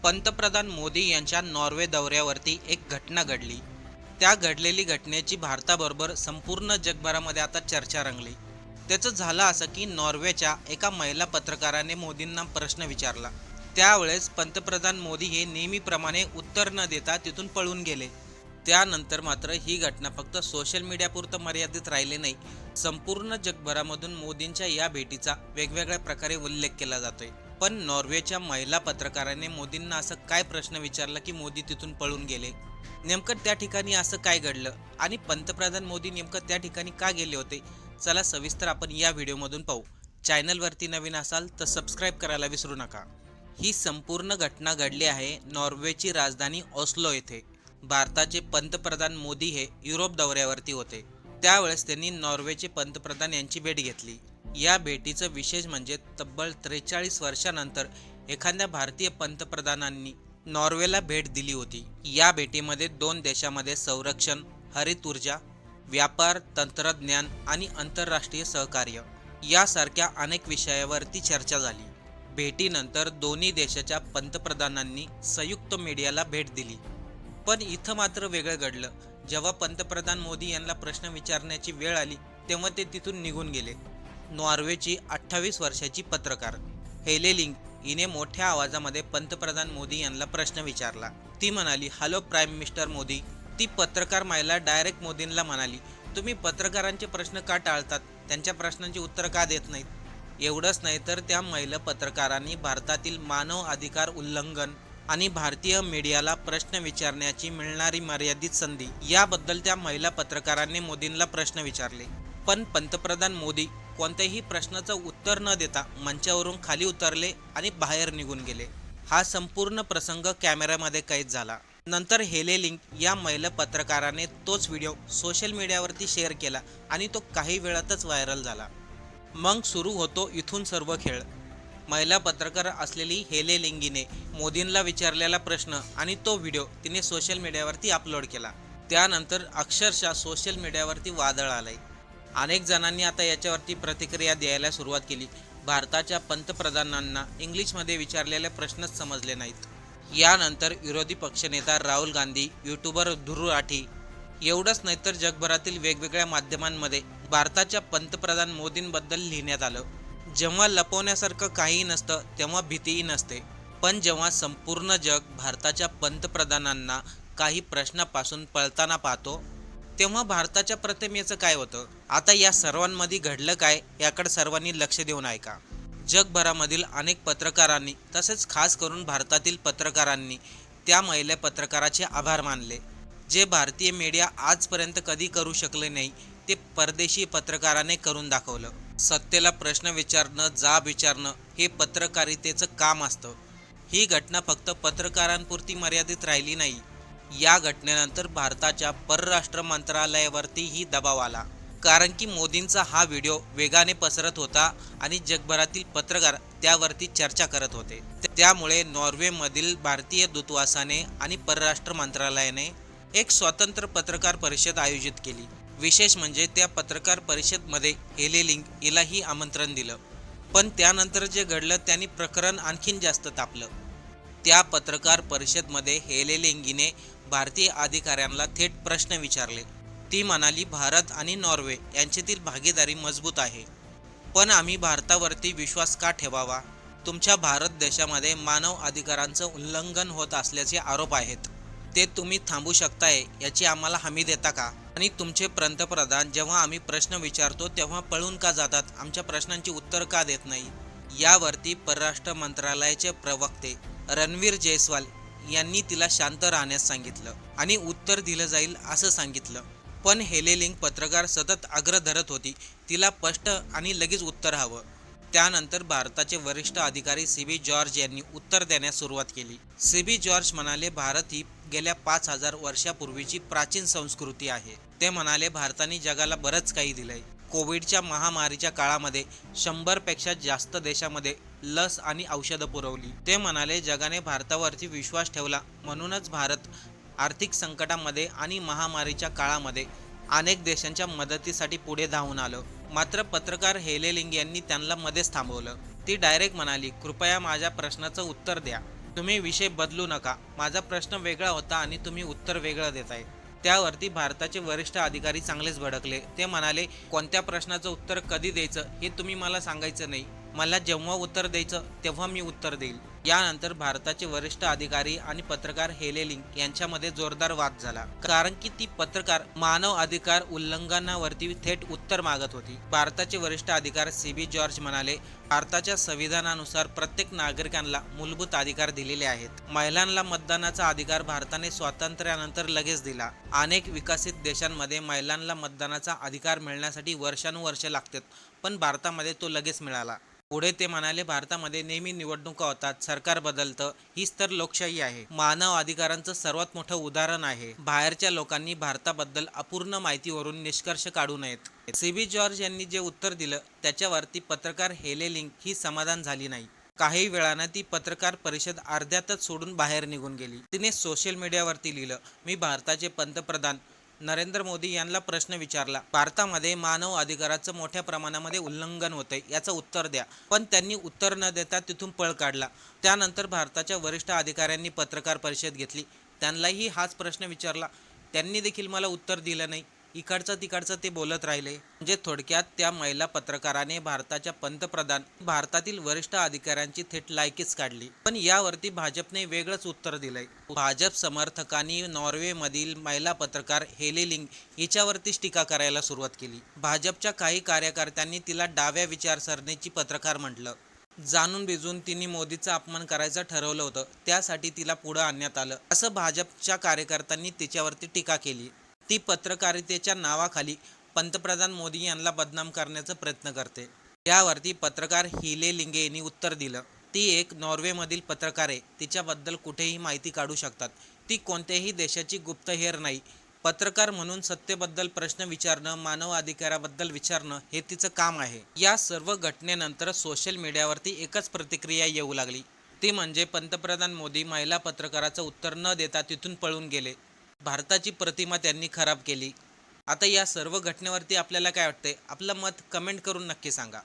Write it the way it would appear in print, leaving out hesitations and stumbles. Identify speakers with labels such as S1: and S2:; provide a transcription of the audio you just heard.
S1: पंतप्रधान मोदी यांच्या नॉर्वे दौऱ्यावरती एक घटना घडली. त्या घडलेली घटनेची भारताबरोबर संपूर्ण जगभरामध्ये आता चर्चा रंगली. त्याचं झालं असं की नॉर्वेच्या एका महिला पत्रकाराने मोदींना प्रश्न विचारला. त्यावेळेस पंतप्रधान मोदी हे नेहमीप्रमाणे उत्तर न देता तिथून पळून गेले. त्यानंतर मात्र ही घटना फक्त सोशल मीडियापुरतं मर्यादित राहिली नाही. संपूर्ण जगभरामधून मोदींच्या या भेटीचा वेगवेगळ्या प्रकारे उल्लेख केला जातोय. पण नॉर्वेच्या महिला पत्रकाराने मोदींना असं काय प्रश्न विचारला की मोदी तिथून पळून गेले? नेमकं त्या ठिकाणी असं काय घडलं आणि पंतप्रधान मोदी नेमकं त्या ठिकाणी का गेले होते? चला सविस्तर आपण या व्हिडिओमधून पाहू. चॅनलवरती नवीन असाल तर सबस्क्राईब करायला विसरू नका. ही संपूर्ण घटना घडली आहे नॉर्वेची राजधानी ऑस्लो येथे. भारताचे पंतप्रधान मोदी हे युरोप दौऱ्यावरती होते. त्यावेळेस त्यांनी नॉर्वेचे पंतप्रधान यांची भेट घेतली. या भेटीचं विशेष म्हणजे तब्बल 43 वर्षानंतर एखाद्या भारतीय पंतप्रधानांनी नॉर्वेला भेट दिली होती. या भेटीमध्ये दोन देशांमध्ये संरक्षण, हरित ऊर्जा, व्यापार, तंत्रज्ञान आणि आंतरराष्ट्रीय सहकार्य यासारख्या अनेक विषयावरती चर्चा झाली. भेटीनंतर दोन्ही देशाच्या पंतप्रधानांनी संयुक्त मीडियाला भेट दिली. पण इथं मात्र वेगळं घडलं. जेव्हा पंतप्रधान मोदी यांना प्रश्न विचारण्याची वेळ आली तेव्हा ते तिथून निघून गेले. नॉर्वेची 28 वर्षाची पत्रकार हेले लिंग हिने मोठ्या आवाजामध्ये पंतप्रधान मोदी यांना प्रश्न विचारला. ती म्हणाली, हॅलो प्राईम मिनिस्टर मोदी. ती पत्रकार महिला डायरेक्ट मोदींना म्हणाली, तुम्ही पत्रकारांचे प्रश्न का टाळतात? त्यांच्या प्रश्नांची उत्तर का देत नाहीत? एवढंच नाही तर त्या महिला पत्रकारांनी भारतातील मानव अधिकार उल्लंघन आणि भारतीय मीडियाला प्रश्न विचारण्याची मिळणारी मर्यादित संधी याबद्दल त्या महिला पत्रकारांनी मोदींना प्रश्न विचारले. पण पंतप्रधान मोदी कोणत्याही प्रश्नाचं उत्तर न देता मंचावरून खाली उतरले आणि बाहेर निघून गेले. हा संपूर्ण प्रसंग कॅमेऱ्यामध्ये कैद झाला. नंतर हेले लिंग या महिला पत्रकाराने तोच व्हिडिओ सोशल मीडियावरती शेअर केला आणि तो काही वेळातच व्हायरल झाला. मग सुरू होतो इथून सर्व खेळ. महिला पत्रकार असलेली हेले लिंगीने मोदींना विचारलेला प्रश्न आणि तो व्हिडिओ तिने सोशल मीडियावरती अपलोड केला. त्यानंतर अक्षरशः सोशल मीडियावरती वादळ आलंय. अनेक जणांनी आता याच्यावरती प्रतिक्रिया द्यायला सुरुवात केली. भारताच्या पंतप्रधानांना इंग्लिशमध्ये विचारलेले प्रश्नच समजले नाहीत. यानंतर विरोधी पक्षनेता राहुल गांधी, यूट्यूबर ध्रुव राठी एवढंच नाही तर जगभरातील वेगवेगळ्या माध्यमांमध्ये भारताच्या पंतप्रधान मोदींबद्दल लिहिण्यात आलं. जेव्हा लपवण्यासारखं काहीही नसतं तेव्हा भीतीही नसते. पण जेव्हा संपूर्ण जग भारताच्या पंतप्रधानांना काही प्रश्नापासून पळताना पाहतो तेव्हा भारताच्या प्रतिमेचं काय होतं? आता या सर्वांमध्ये घडलं काय याकडे सर्वांनी लक्ष देऊन ऐका. जगभरामधील अनेक पत्रकारांनी तसेच खास करून भारतातील पत्रकारांनी त्या महिला पत्रकाराचे आभार मानले. जे भारतीय मीडिया आजपर्यंत कधी करू शकले नाही ते परदेशी पत्रकाराने करून दाखवलं. सत्तेला प्रश्न विचारणं, जाब विचारणं हे पत्रकारितेचं काम असतं. ही घटना फक्त पत्रकारांपुरती मर्यादित राहिली नाही. या घटनेनंतर भारताच्या परराष्ट्र मंत्रालयावरतीही दबाव आला. कारण की मोदींचा हा व्हिडिओ वेगाने पसरत होता आणि जगभरातील पत्रकार त्यावरती चर्चा करत होते. त्यामुळे नॉर्वेमधील भारतीय दूतावासाने आणि परराष्ट्र मंत्रालयाने एक स्वतंत्र पत्रकार परिषद आयोजित केली. विशेष म्हणजे त्या पत्रकार परिषदेमध्ये हेले लिंग हिलाही आमंत्रण दिलं. पण त्यानंतर जे घडलं त्यांनी प्रकरण आणखीन जास्त तापलं. त्या पत्रकार परिषदेमध्ये हेले लिंग हिने भारतीय अधिकाऱ्यांना थेट प्रश्न विचारले. ती म्हणाली, भारत आणि नॉर्वे यांच्यातील भागीदारी मजबूत आहे, पण आम्ही भारतावरती विश्वास का ठेवावा? तुमच्या भारत देशामध्ये मानव अधिकारांचं उल्लंघन होत असल्याचे आरोप आहेत. ते तुम्ही थांबू शकताय याची आम्हाला हमी देता का? आणि तुमचे पंतप्रधान जेव्हा आम्ही प्रश्न विचारतो तेव्हा पळून का जातात? आमच्या प्रश्नांची उत्तर का देत नाही? यावरती परराष्ट्र मंत्रालयाचे प्रवक्ते रणवीर जयस्वाल यांनी तिला शांत राहण्यास सांगितलं आणि उत्तर दिलं जाईल असं सांगितलं. पण हेले लिंग पत्रकार सतत आग्रह धरत होती. तिला स्पष्ट आणि लगेच उत्तर हवं. त्यानंतर भारताचे वरिष्ठ अधिकारी सीबी जॉर्ज यांनी उत्तर देण्यास सुरुवात केली. सीबी जॉर्ज म्हणाले, भारत ही गेल्या 5000 वर्षापूर्वीची प्राचीन संस्कृती आहे. ते म्हणाले, भारताने जगाला बरंच काही दिलंय. कोविडच्या महामारीच्या काळामध्ये 100 पेक्षा जास्त देशामध्ये लस आणि औषधं पुरवली. ते म्हणाले, जगाने भारतावरती विश्वास ठेवला म्हणूनच भारत आर्थिक संकटामध्ये आणि महामारीच्या काळामध्ये अनेक देशांच्या मदतीसाठी पुढे धावून आलं. मात्र पत्रकार हेले लिंग यांनी त्यांना मध्येच थांबवलं. ती डायरेक्ट म्हणाली, कृपया माझ्या प्रश्नाचं उत्तर द्या. तुम्ही विषय बदलू नका. माझा प्रश्न वेगळा होता आणि तुम्ही उत्तर वेगळं देताय. त्यावरती भारताचे वरिष्ठ अधिकारी चांगलेच भडकले. ते म्हणाले, कोणत्या प्रश्नाचं उत्तर कधी द्यायचं हे तुम्ही मला सांगायचं नाही. मला जेव्हा उत्तर द्यायचं तेव्हा मी उत्तर देईल. यानंतर भारताचे वरिष्ठ अधिकारी आणि पत्रकार हेलेलिंग यांच्यामध्ये जोरदार वाद झाला, कारण की ती पत्रकार मानव अधिकार उल्लंघनावरती थेट उत्तर मागत होती. भारताचे वरिष्ठ अधिकारी सीबी जॉर्ज म्हणाले, भारताच्या संविधानानुसार प्रत्येक नागरिकांना मूलभूत अधिकार दिलेले आहेत. महिलांना मतदानाचा अधिकार भारताने स्वातंत्र्यानंतर लगेच दिला. अनेक विकसित देशांमध्ये महिलांना मतदानाचा अधिकार मिळण्यासाठी वर्षानुवर्षे लागतात, पण भारतामध्ये तो लगेच मिळाला. पुढे ते म्हणाले, भारतामध्ये नेहमी निवडणुका होतात, सरकार बदलतं, हीच तर लोकशाही आहे. मानव अधिकारांचं सर्वात मोठं उदाहरण आहे. बाहेरच्या लोकांनी भारताबद्दल अपूर्ण माहितीवरून निष्कर्ष काढू नयेत. सीबी जॉर्ज यांनी जे उत्तर दिलं त्याच्यावरती पत्रकार हेलेलिंग ही समाधान झाली नाही. काही वेळानं ती पत्रकार परिषद अर्ध्यातच सोडून बाहेर निघून गेली. तिने सोशल मीडियावरती लिहिलं, मी भारताचे पंतप्रधान नरेंद्र मोदी यांना प्रश्न विचारला, भारतामध्ये मानव अधिकाराचं मोठ्या प्रमाणामध्ये उल्लंघन होतंय, याचं उत्तर द्या. पण त्यांनी उत्तर न देता तिथून पळ काढला. त्यानंतर भारताच्या वरिष्ठ अधिकाऱ्यांनी पत्रकार परिषद घेतली. त्यांनाही हाच प्रश्न विचारला. त्यांनी देखील मला उत्तर दिलं नाही. इकडचं तिकडचं ते बोलत राहिले. म्हणजे थोडक्यात त्या महिला पत्रकाराने भारताच्या पंतप्रधान भारतातील वरिष्ठ अधिकाऱ्यांची थेट लायकीच काढली. पण यावरती भाजपने वेगळंच उत्तर दिलंय. भाजप समर्थकांनी नॉर्वेमधील महिला पत्रकार हेलेलिंग हिच्यावरतीच टीका करायला सुरुवात केली. भाजपच्या काही कार्यकर्त्यांनी तिला डाव्या विचारसरणीची पत्रकार म्हटलं. जाणून बिजून तिने मोदीचा अपमान करायचं ठरवलं होतं, त्यासाठी तिला पुढं आणण्यात आलं, असं भाजपच्या कार्यकर्त्यांनी तिच्यावरती टीका केली. ती पत्रकारितेच्या नावाखाली पंतप्रधान मोदी यांना बदनाम करण्याचा प्रयत्न करते. यावरती पत्रकार हिलेलिंगे यांनी उत्तर दिलं, ती एक नॉर्वेमधील पत्रकार आहे. तिच्याबद्दल कुठेही माहिती काढू शकतात. ती कोणत्याही देशाची गुप्तहेर नाही. पत्रकार म्हणून सत्तेबद्दल प्रश्न विचारणं, मानव अधिकाराबद्दल विचारणं हे तिचं काम आहे. या सर्व घटनेनंतर सोशल मीडियावरती एकच प्रतिक्रिया येऊ लागली, ती म्हणजे पंतप्रधान मोदी महिला पत्रकाराचं उत्तर न देता तिथून पळून गेले. भारताची प्रतिमा त्यांनी खराब केली. आता या सर्व घटनेवरती आपल्याला काय वाटतंय? आपलं मत कमेंट करून नक्की सांगा.